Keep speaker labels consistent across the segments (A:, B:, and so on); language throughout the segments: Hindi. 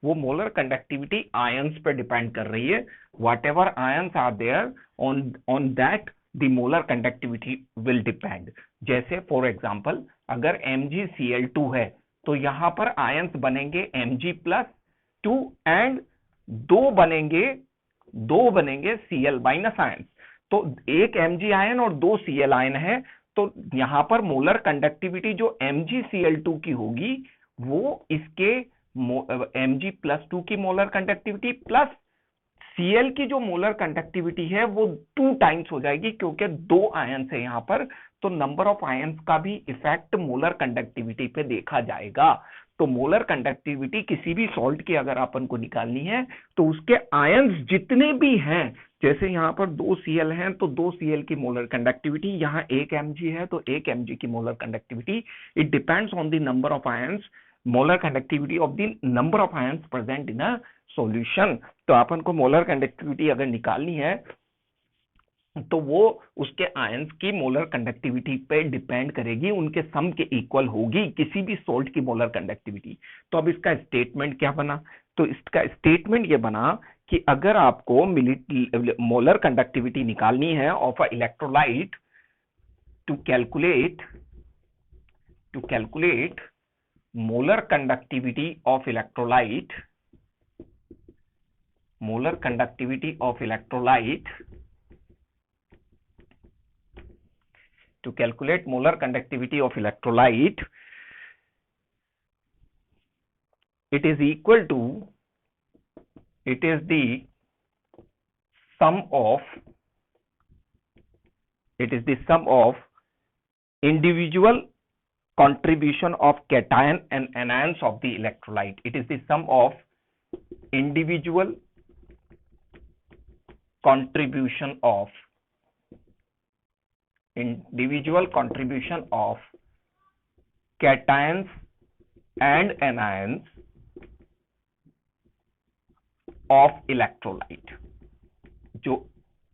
A: वो मोलर कंडक्टिविटी आयंस पे डिपेंड कर रही है। Whatever ions are there on that the molar conductivity will depend. जैसे फॉर एग्जांपल अगर MgCl2 है तो यहां पर आयंस बनेंगे Mg+2 एंड दो बनेंगे Cl- आयंस। तो एक Mg आयन और दो Cl आयन है, तो यहां पर मोलर कंडक्टिविटी जो MgCl2 की होगी वो इसके Mg+2 की मोलर कंडक्टिविटी प्लस Cl की जो मोलर कंडक्टिविटी है वो 2 टाइम्स हो जाएगी, क्योंकि दो आयंस है यहां पर, तो नंबर ऑफ आयंस का भी इफेक्ट मोलर कंडक्टिविटी पे देखा जाएगा। तो मोलर कंडक्टिविटी किसी भी सॉल्ट की अगर अपन को निकालनी है तो उसके आयंस जितने भी हैं, जैसे यहां पर 2 Cl हैं तो 2 Cl की मोलर कंडक्टिविटी, यहां 1 Mg है तो 1 Mg की molar conductivity. It depends on the number of ions, molar conductivity of the number of ions present in a solution. तो अपन को मोलर कंडक्टिविटी अगर निकालनी है तो वो उसके आयंस की मोलर कंडक्टिविटी पे डिपेंड करेगी, उनके सम के इक्वल होगी किसी भी सॉल्ट की मोलर कंडक्टिविटी। तो अब इसका स्टेटमेंट क्या बना? तो इसका स्टेटमेंट ये बना कि अगर आपको मोलर कंडक्टिविटी निकालनी है of a electrolyte, to calculate molar conductivity of electrolyte, to calculate molar conductivity of electrolyte, it is the sum of individual contribution of cation and anions of the electrolyte. It is the sum of individual contribution of cations and anions of electrolyte। जो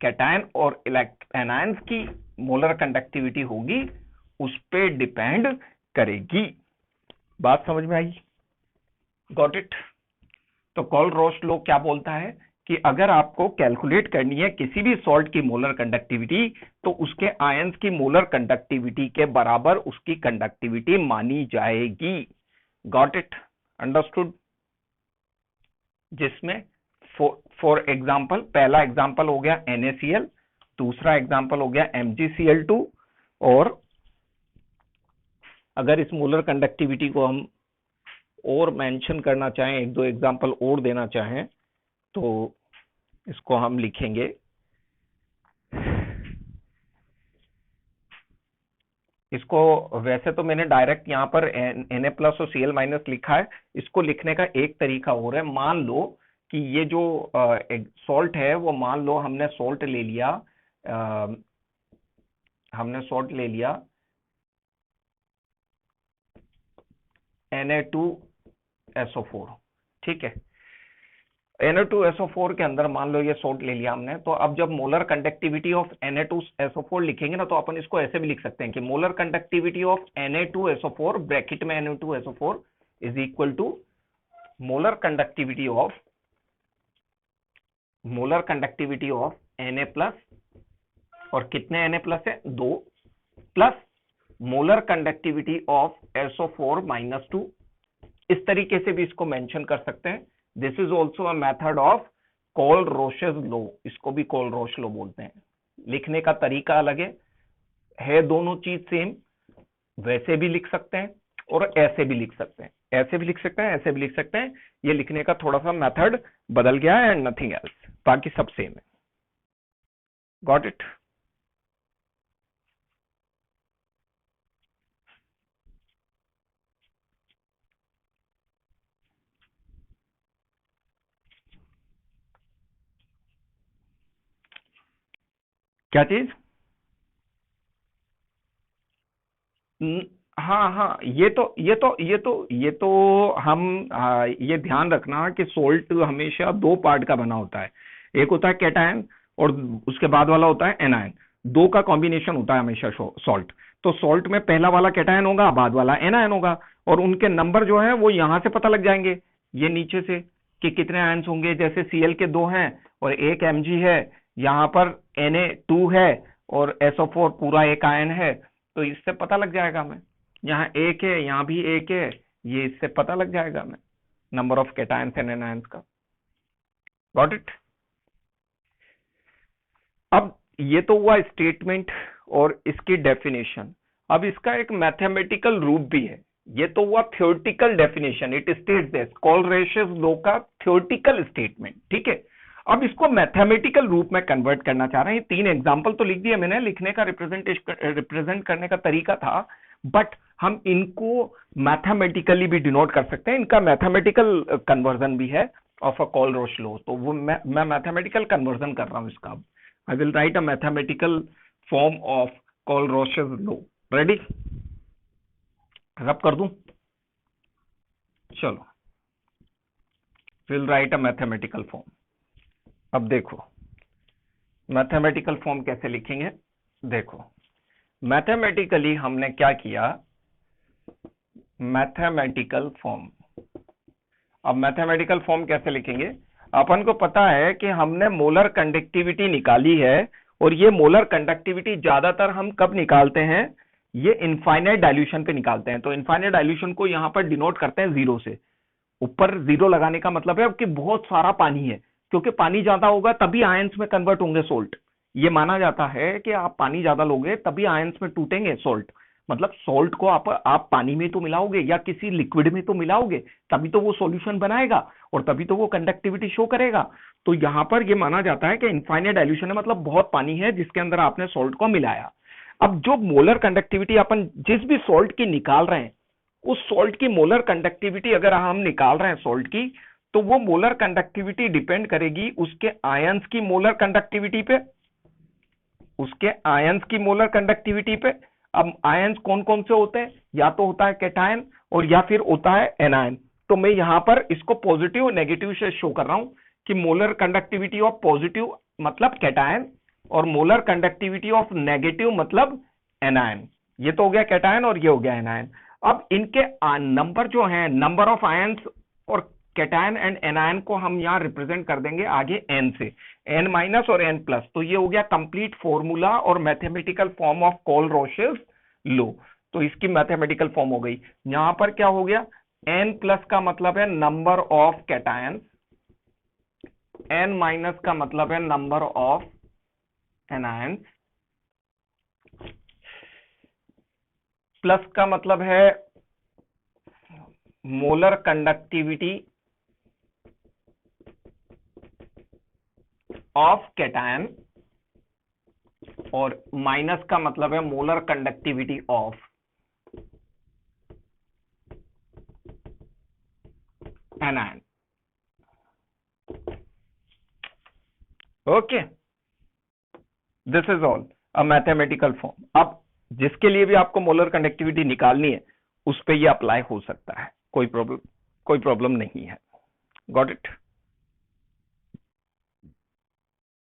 A: कैटायन और एनायंस की मोलर कंडक्टिविटी होगी उस पे डिपेंड करेगी। बात समझ में आई? Got it? तो कोल-रोच लॉ क्या बोलता है कि अगर आपको कैलकुलेट करनी है किसी भी सॉल्ट की मोलर कंडक्टिविटी तो उसके आयंस की मोलर कंडक्टिविटी के बराबर उसकी कंडक्टिविटी मानी जाएगी। Got it? अंडरस्टूड? जिसमें फॉर एग्जांपल पहला एग्जांपल हो गया NaCl, दूसरा एग्जांपल हो गया MgCl2, और अगर इस मोलर कंडक्टिविटी को हम और मेंशन करना चाहें, एक दो एग्जांपल और देना चाहें, तो इसको हम लिखेंगे इसको, वैसे तो मैंने डायरेक्ट यहां पर Na+ और Cl- लिखा है, इसको लिखने का एक तरीका और है। मान लो कि ये जो सॉल्ट है वो, मान लो हमने सॉल्ट ले लिया Na2SO4, ठीक है। Na2SO4 के अंदर मान लो ये सॉल्ट ले लिया हमने, तो अब जब मोलर कंडक्टिविटी ऑफ Na2SO4 लिखेंगे ना, तो अपन इसको ऐसे भी लिख सकते हैं कि molar conductivity of Na2SO4 bracket में Na2SO4 is equal to molar conductivity of Na+, और कितने Na+ है? 2, plus molar conductivity of SO4-2। इस तरीके से भी इसको मेंशन कर सकते हैं। This is also a method of Kohlrausch's law, इसको भी कोल-रोच लॉ बोलते हैं। लिखने का तरीका अलग है दोनों चीज सेम, वैसे भी लिख सकते हैं और ऐसे भी लिख सकते हैं, ऐसे भी लिख सकते हैं, ऐसे भी लिख सकते हैं। ये लिखने का थोड़ा सा मेथड बदल गया है एंड नथिंग एल्स, बाकी सब सेम है। Got it? क्या चीज? हाँ, ये तो हम ये ध्यान रखना कि सोल्ट हमेशा दो पार्ट का बना होता है। एक होता है कैटायन और उसके बाद वाला होता है एनायन। दो का कॉम्बिनेशन होता है हमेशा सॉल्ट। तो सॉल्ट में पहला वाला कैटायन होगा, बाद वाला एनायन होगा, और उनके नंबर जो है वो यहां से पता लग जाएंगे, ये नीचे से कि कितने आयंस होंगे, जैसे Cl के 2 हैं और 1 Mg है, यहाँ पर Na2 है और SO4 पूरा एक आयन है, तो इससे पता लग जाएगा हमें, यहाँ 1 है, यहाँ भी 1 है, ये इससे पता लग जाएगा हमें number of cations and anions का। Got it. अब ये तो हुआ स्टेटमेंट और इसकी डेफिनेशन। अब इसका एक मैथमेटिकल रूप भी है। ये तो हुआ theoretical definition, it states this, Kohlrausch's law का थ्योरेटिकल स्टेटमेंट, ठीक है। अब इसको मैथमेटिकल रूप में कन्वर्ट करना चाह रहे हैं। 3 एग्जांपल तो लिख दिए मैंने, लिखने का रिप्रेजेंट करने का तरीका था, बट हम इनको मैथमेटिकली भी डिनोट कर सकते हैं। इनका मैथमेटिकल कन्वर्जन भी है ऑफ अ कोलरोश लॉ, तो वो मैं मैथमेटिकल कन्वर्जन कर रहा हूं इसका। I will write a mathematical form of Colrausch's law. Ready? रब कर दूं? चलो, we'll write a mathematical form. अब देखो मैथमेटिकल फॉर्म कैसे लिखेंगे। देखो मैथमेटिकली हमने क्या किया, मैथमेटिकल फॉर्म। अब मैथमेटिकल फॉर्म कैसे लिखेंगे, अपन को पता है कि हमने मोलर कंडक्टिविटी निकाली है, और ये मोलर कंडक्टिविटी ज्यादातर हम कब निकालते हैं, ये इनफाइनाइट डाइल्यूशन पे निकालते हैं। तो इनफाइनाइट डाइल्यूशन को यहां पर डिनोट करते हैं 0 से। ऊपर 0 लगाने का मतलब है कि बहुत सारा पानी है, क्योंकि पानी ज्यादा होगा तभी आयंस में कन्वर्ट होंगे सोल्ट। ये माना जाता है कि आप पानी ज्यादा लोगे तभी आयंस में टूटेंगे सोल्ट। मतलब सोल्ट को आप पानी में तो मिलाओगे या किसी लिक्विड में तो मिलाओगे, तभी तो वो सॉल्यूशन बनाएगा और तभी तो वो कंडक्टिविटी शो करेगा। तो यहां पर ये माना जाता है कि इनफाइनाइट डाइल्यूशन है, मतलब बहुत पानी है जिसके अंदर आपने सोल्ट को मिलाया। अब जो मोलर कंडक्टिविटी अपन जिस भी सोल्ट की निकाल रहे हैं, उस सोल्ट की मोलर कंडक्टिविटी अगर हम निकाल रहे हैं सोल्ट की, तो वो मोलर कंडक्टिविटी डिपेंड करेगी उसके आयंस की मोलर कंडक्टिविटी पे, उसके आयंस की मोलर कंडक्टिविटी पे। अब आयंस कौन कौन से होते हैं, या तो होता है कैटायन और या फिर होता है एनायन। तो मैं यहां पर इसको पॉजिटिव और नेगेटिव से शो कर रहा हूं कि मोलर कंडक्टिविटी ऑफ पॉजिटिव मतलब कैटायन और मोलर कंडक्टिविटी ऑफ नेगेटिव मतलब एनायन। ये तो हो गया कैटायन और ये हो गया एनायन। अब इनके नंबर जो हैं, नंबर ऑफ आयंस और कैटायन एंड एनायन को हम यहां रिप्रेजेंट कर देंगे आगे n से, n माइनस और n प्लस। तो ये हो गया कंप्लीट फॉर्मूला और मैथमेटिकल फॉर्म ऑफ कोलरोशस लॉ। तो इसकी मैथमेटिकल फॉर्म हो गई। यहां पर क्या हो गया, n प्लस का मतलब है number of cation, n minus का मतलब है नंबर ऑफ एनायन, प्लस का मतलब है मोलर कंडक्टिविटी ऑफ कैटायन, और माइनस का मतलब है molar conductivity of anion. Okay, this is all a mathematical form. अब जिसके लिए भी आपको मोलर कंडक्टिविटी निकालनी है उस पे ये अप्लाई हो सकता है, कोई प्रॉब्लम नहीं है। Got it.